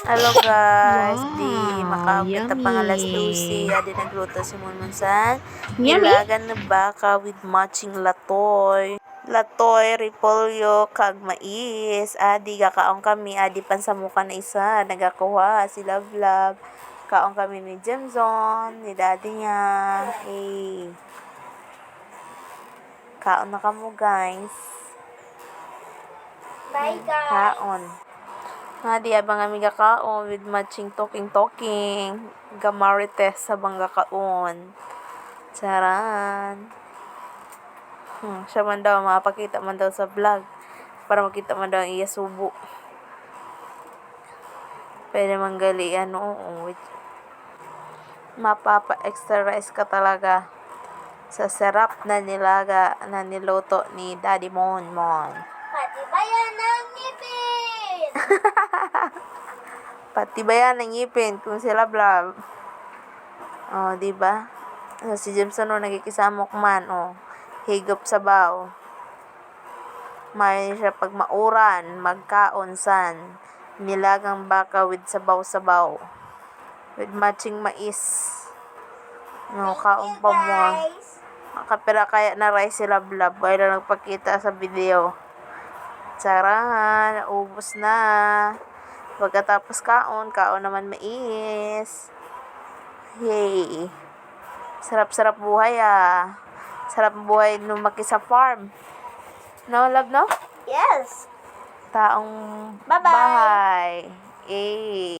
Hello guys, di Wow, makaagit pa nga alas 12, yummy. adi nagluto si Munmunsan. Yummy? Nilagan na baka with matching latoy. Latoy, repolyo, kag mais. Adi gakaong kami, adi pansamuka na isa. Nagakuha si Love. Kaong kami ni Jemzon, ni daddy niya. Eh, kaon na kamo guys. Bye guys. Kaon. Di abang kami gakaon with matching talking. Gamarites sa bangga kaon. Charan. Siya man daw, makapakita man daw sa vlog. Para makita man daw ang iya subo. Pwede man gali, mapapa-extra rice ka talaga sa sarap na nilaga na niluto ni Daddy Mon. Pati ba yan ang ngipin? Pati ba yan ang ngipin kung sila Love? Oh, di ba? Si Jameson nagkikisamok man, higop sa baw. May siya pag mauran, magkaon san. Nilagang baka with sabaw-sabaw. With matching mais. Kaon pa mo. Guys. Makapira kaya na rice si Love. Ay na nagpakita sa video. Charan, ubos na. Pagkatapos kaon naman mais. Yay. Sarap-sarap buhay Sarap buhay lumaki sa farm. No, Love, no? Yes. Taong Bye-bye. bahay. Eh.